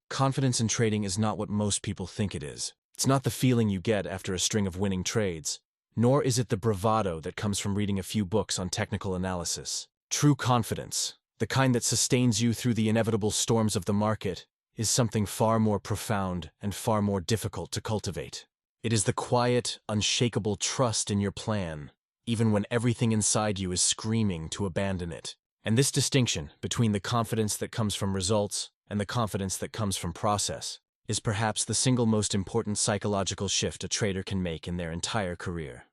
Confidence in trading is not what most people think it is. It's not the feeling you get after a string of winning trades, nor is it the bravado that comes from reading a few books on technical analysis. True confidence, the kind that sustains you through the inevitable storms of the market, is something far more profound and far more difficult to cultivate. It is the quiet, unshakable trust in your plan, even when everything inside you is screaming to abandon it. And this distinction between the confidence that comes from results and the confidence that comes from process is perhaps the single most important psychological shift a trader can make in their entire career.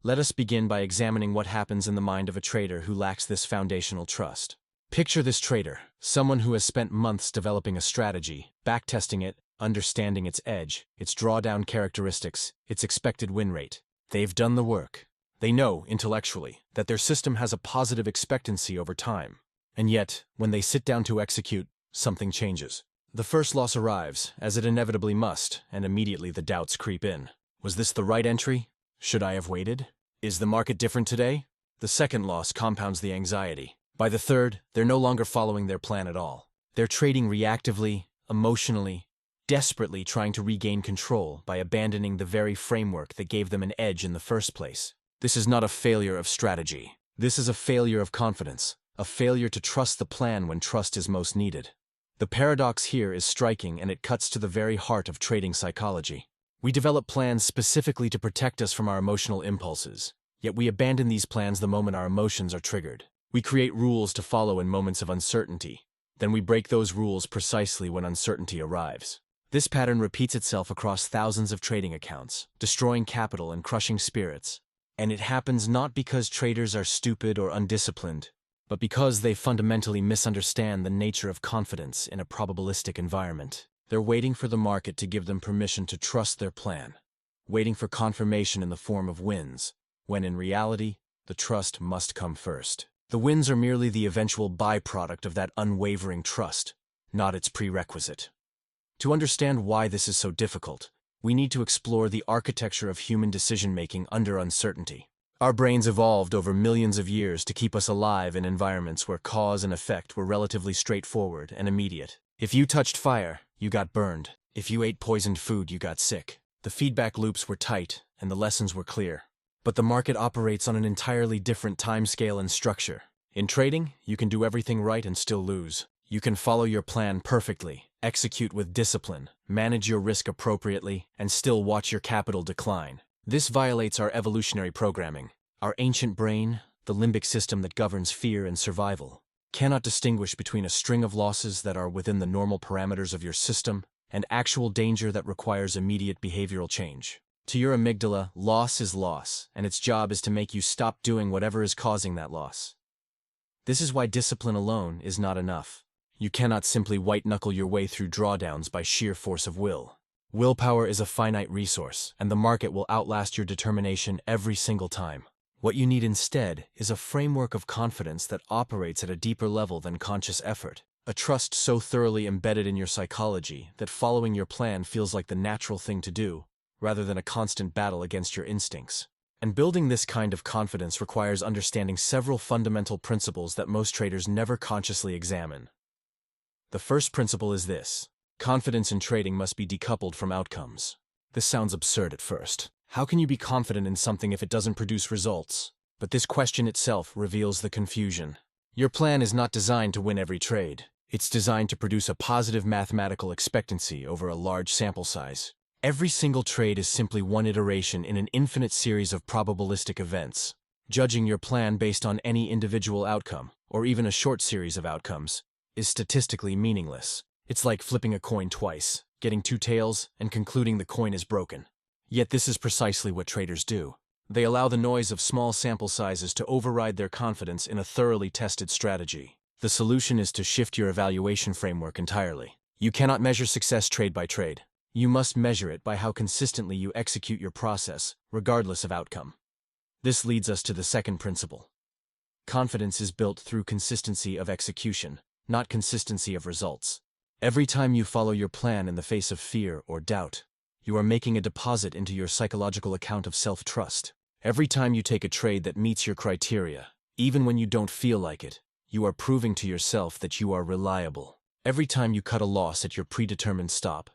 Let us begin by examining what happens in the mind of a trader who lacks this foundational trust. Picture this trader, someone who has spent months developing a strategy, backtesting it, understanding its edge, its drawdown characteristics, its expected win rate. They've done the work. They know, intellectually, that their system has a positive expectancy over time. And yet, when they sit down to execute, something changes. The first loss arrives, as it inevitably must, and immediately the doubts creep in. Was this the right entry? Should I have waited? Is the market different today? The second loss compounds the anxiety. By the third, they're no longer following their plan at all. They're trading reactively, emotionally, desperately trying to regain control by abandoning the very framework that gave them an edge in the first place. This is not a failure of strategy. This is a failure of confidence, a failure to trust the plan when trust is most needed. The paradox here is striking, and it cuts to the very heart of trading psychology. We develop plans specifically to protect us from our emotional impulses, yet we abandon these plans the moment our emotions are triggered. We create rules to follow in moments of uncertainty, then we break those rules precisely when uncertainty arrives. This pattern repeats itself across thousands of trading accounts, destroying capital and crushing spirits. And it happens not because traders are stupid or undisciplined, but because they fundamentally misunderstand the nature of confidence in a probabilistic environment. They're waiting for the market to give them permission to trust their plan, waiting for confirmation in the form of wins, when in reality, the trust must come first. The wins are merely the eventual byproduct of that unwavering trust, not its prerequisite. To understand why this is so difficult, we need to explore the architecture of human decision-making under uncertainty. Our brains evolved over millions of years to keep us alive in environments where cause and effect were relatively straightforward and immediate. If you touched fire, you got burned. If you ate poisoned food, you got sick. The feedback loops were tight, and the lessons were clear. But the market operates on an entirely different timescale and structure. In trading, you can do everything right and still lose. You can follow your plan perfectly, execute with discipline, manage your risk appropriately, and still watch your capital decline. This violates our evolutionary programming. Our ancient brain, the limbic system that governs fear and survival, cannot distinguish between a string of losses that are within the normal parameters of your system and actual danger that requires immediate behavioral change. To your amygdala, loss is loss, and its job is to make you stop doing whatever is causing that loss. This is why discipline alone is not enough. You cannot simply white-knuckle your way through drawdowns by sheer force of will. Willpower is a finite resource, and the market will outlast your determination every single time. What you need instead is a framework of confidence that operates at a deeper level than conscious effort, a trust so thoroughly embedded in your psychology that following your plan feels like the natural thing to do, rather than a constant battle against your instincts. And building this kind of confidence requires understanding several fundamental principles that most traders never consciously examine. The first principle is this: confidence in trading must be decoupled from outcomes. This sounds absurd at first. How can you be confident in something if it doesn't produce results? But this question itself reveals the confusion. Your plan is not designed to win every trade. It's designed to produce a positive mathematical expectancy over a large sample size. Every single trade is simply one iteration in an infinite series of probabilistic events. Judging your plan based on any individual outcome, or even a short series of outcomes, is statistically meaningless. It's like flipping a coin twice, getting two tails, and concluding the coin is broken. Yet this is precisely what traders do. They allow the noise of small sample sizes to override their confidence in a thoroughly tested strategy. The solution is to shift your evaluation framework entirely. You cannot measure success trade by trade. You must measure it by how consistently you execute your process, regardless of outcome. This leads us to the second principle. Confidence is built through consistency of execution, not consistency of results. Every time you follow your plan in the face of fear or doubt, you are making a deposit into your psychological account of self-trust. Every time you take a trade that meets your criteria, even when you don't feel like it, you are proving to yourself that you are reliable. Every time you cut a loss at your predetermined stop,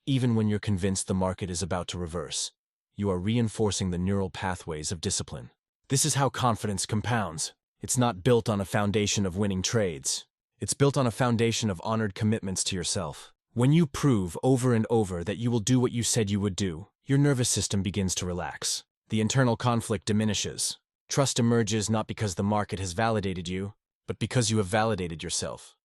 even when you're convinced the market is about to reverse, you are reinforcing the neural pathways of discipline. This is how confidence compounds. It's not built on a foundation of winning trades. It's built on a foundation of honored commitments to yourself. When you prove over and over that you will do what you said you would do, your nervous system begins to relax. The internal conflict diminishes. Trust emerges not because the market has validated you, but because you have validated yourself.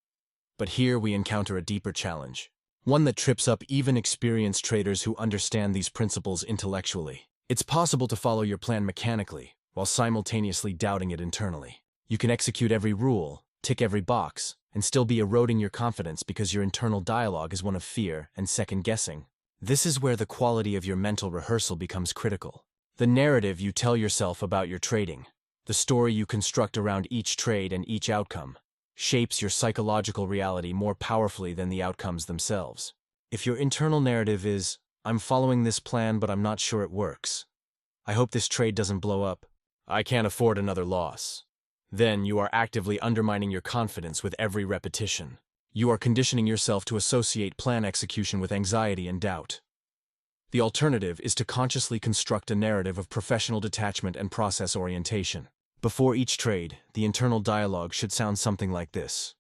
But here we encounter a deeper challenge, one that trips up even experienced traders who understand these principles intellectually. It's possible to follow your plan mechanically, while simultaneously doubting it internally. You can execute every rule, tick every box, and still be eroding your confidence because your internal dialogue is one of fear and second-guessing. This is where the quality of your mental rehearsal becomes critical. The narrative you tell yourself about your trading, the story you construct around each trade and each outcome, shapes your psychological reality more powerfully than the outcomes themselves. If your internal narrative is, "I'm following this plan but I'm not sure it works. I hope this trade doesn't blow up. I can't afford another loss," then you are actively undermining your confidence with every repetition. You are conditioning yourself to associate plan execution with anxiety and doubt. The alternative is to consciously construct a narrative of professional detachment and process orientation. Before each trade, the internal dialogue should sound something like this.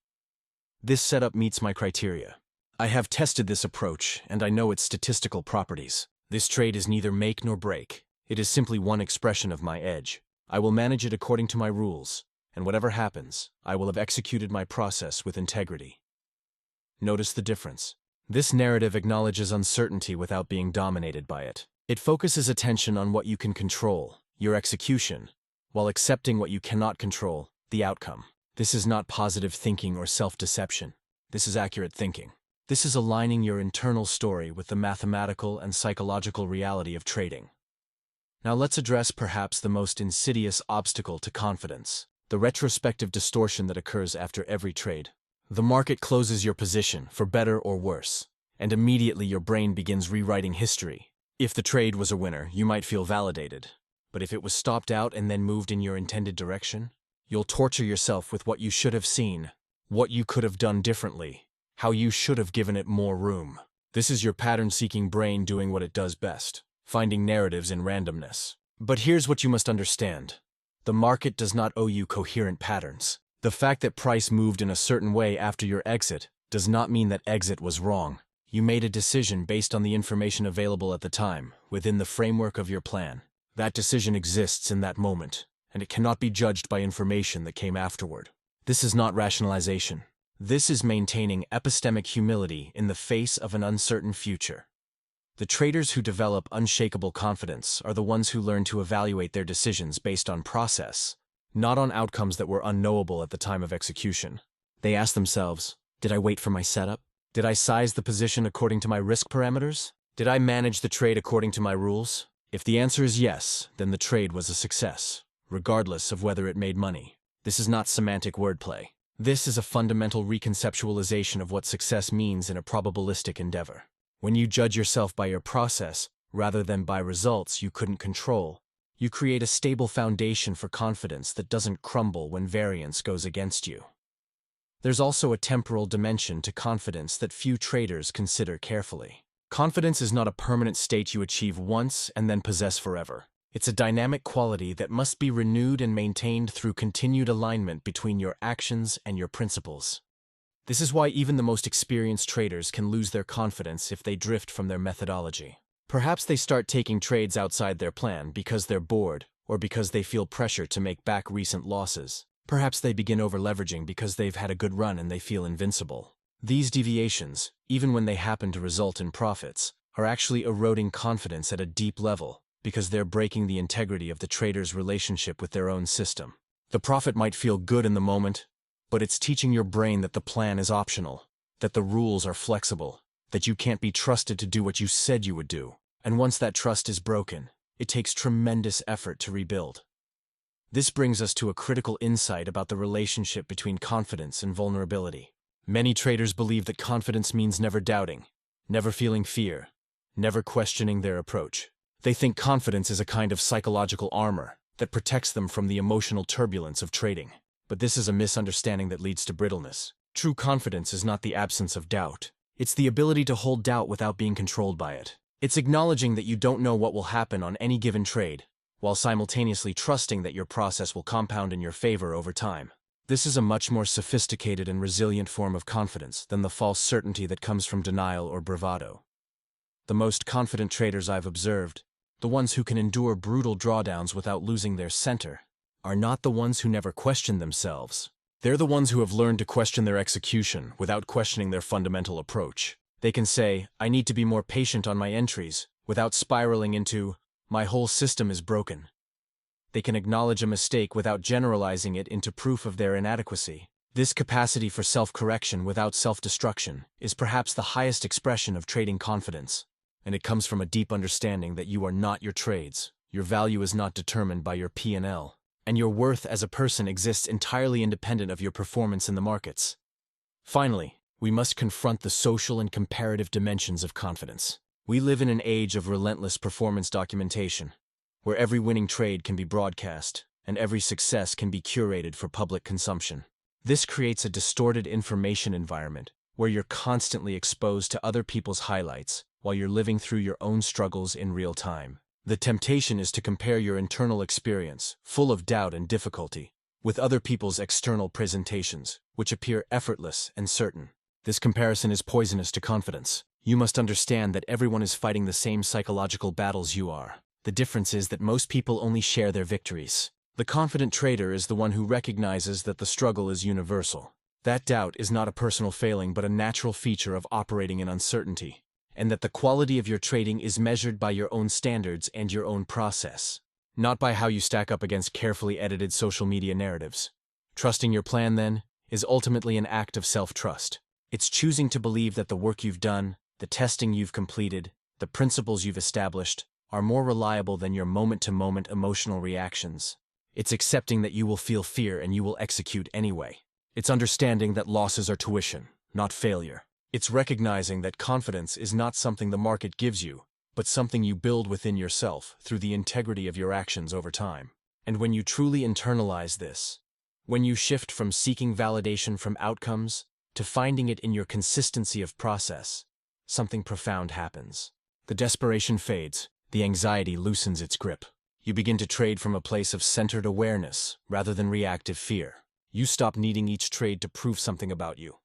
This setup meets my criteria. I have tested this approach, and I know its statistical properties. This trade is neither make nor break. It is simply one expression of my edge. I will manage it according to my rules, and whatever happens, I will have executed my process with integrity. Notice the difference. This narrative acknowledges uncertainty without being dominated by it. It focuses attention on what you can control, your execution, while accepting what you cannot control, the outcome. This is not positive thinking or self-deception. This is accurate thinking. This is aligning your internal story with the mathematical and psychological reality of trading. Now let's address perhaps the most insidious obstacle to confidence, the retrospective distortion that occurs after every trade. The market closes your position, for better or worse, and immediately your brain begins rewriting history. If the trade was a winner, you might feel validated. But if it was stopped out and then moved in your intended direction, you'll torture yourself with what you should have seen, what you could have done differently, how you should have given it more room. This is your pattern-seeking brain doing what it does best, finding narratives in randomness. But here's what you must understand. The market does not owe you coherent patterns. The fact that price moved in a certain way after your exit does not mean that exit was wrong. You made a decision based on the information available at the time, within the framework of your plan. That decision exists in that moment, and it cannot be judged by information that came afterward. This is not rationalization. This is maintaining epistemic humility in the face of an uncertain future. The traders who develop unshakable confidence are the ones who learn to evaluate their decisions based on process, not on outcomes that were unknowable at the time of execution. They ask themselves, did I wait for my setup? Did I size the position according to my risk parameters? Did I manage the trade according to my rules? If the answer is yes, then the trade was a success, regardless of whether it made money. This is not semantic wordplay. This is a fundamental reconceptualization of what success means in a probabilistic endeavor. When you judge yourself by your process, rather than by results you couldn't control, you create a stable foundation for confidence that doesn't crumble when variance goes against you. There's also a temporal dimension to confidence that few traders consider carefully. Confidence is not a permanent state you achieve once and then possess forever. It's a dynamic quality that must be renewed and maintained through continued alignment between your actions and your principles. This is why even the most experienced traders can lose their confidence if they drift from their methodology. Perhaps they start taking trades outside their plan because they're bored or because they feel pressure to make back recent losses. Perhaps they begin over-leveraging because they've had a good run and they feel invincible. These deviations, even when they happen to result in profits, are actually eroding confidence at a deep level because they're breaking the integrity of the trader's relationship with their own system. The profit might feel good in the moment, but it's teaching your brain that the plan is optional, that the rules are flexible, that you can't be trusted to do what you said you would do. And once that trust is broken, it takes tremendous effort to rebuild. This brings us to a critical insight about the relationship between confidence and vulnerability. Many traders believe that confidence means never doubting, never feeling fear, never questioning their approach. They think confidence is a kind of psychological armor that protects them from the emotional turbulence of trading. But this is a misunderstanding that leads to brittleness. True confidence is not the absence of doubt. It's the ability to hold doubt without being controlled by it. It's acknowledging that you don't know what will happen on any given trade, while simultaneously trusting that your process will compound in your favor over time. This is a much more sophisticated and resilient form of confidence than the false certainty that comes from denial or bravado. The most confident traders I've observed, the ones who can endure brutal drawdowns without losing their center, are not the ones who never question themselves. They're the ones who have learned to question their execution without questioning their fundamental approach. They can say, "I need to be more patient on my entries," without spiraling into, "My whole system is broken." They can acknowledge a mistake without generalizing it into proof of their inadequacy. This capacity for self-correction without self-destruction is perhaps the highest expression of trading confidence, and it comes from a deep understanding that you are not your trades, your value is not determined by your P&L, and your worth as a person exists entirely independent of your performance in the markets. Finally, we must confront the social and comparative dimensions of confidence. We live in an age of relentless performance documentation, where every winning trade can be broadcast, and every success can be curated for public consumption. This creates a distorted information environment, where you're constantly exposed to other people's highlights, while you're living through your own struggles in real time. The temptation is to compare your internal experience, full of doubt and difficulty, with other people's external presentations, which appear effortless and certain. This comparison is poisonous to confidence. You must understand that everyone is fighting the same psychological battles you are. The difference is that most people only share their victories. The confident trader is the one who recognizes that the struggle is universal. That doubt is not a personal failing but a natural feature of operating in uncertainty, and that the quality of your trading is measured by your own standards and your own process, not by how you stack up against carefully edited social media narratives. Trusting your plan, then, is ultimately an act of self-trust. It's choosing to believe that the work you've done, the testing you've completed, the principles you've established, are more reliable than your moment-to-moment emotional reactions. It's accepting that you will feel fear and you will execute anyway. It's understanding that losses are tuition, not failure. It's recognizing that confidence is not something the market gives you, but something you build within yourself through the integrity of your actions over time. And when you truly internalize this, when you shift from seeking validation from outcomes to finding it in your consistency of process, something profound happens. The desperation fades. The anxiety loosens its grip. You begin to trade from a place of centered awareness rather than reactive fear. You stop needing each trade to prove something about you,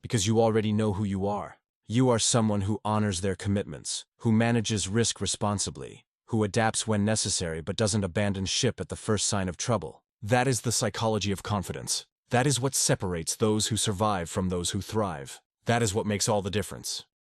because you already know who you are. You are someone who honors their commitments, who manages risk responsibly, who adapts when necessary but doesn't abandon ship at the first sign of trouble. That is the psychology of confidence. That is what separates those who survive from those who thrive. That is what makes all the difference.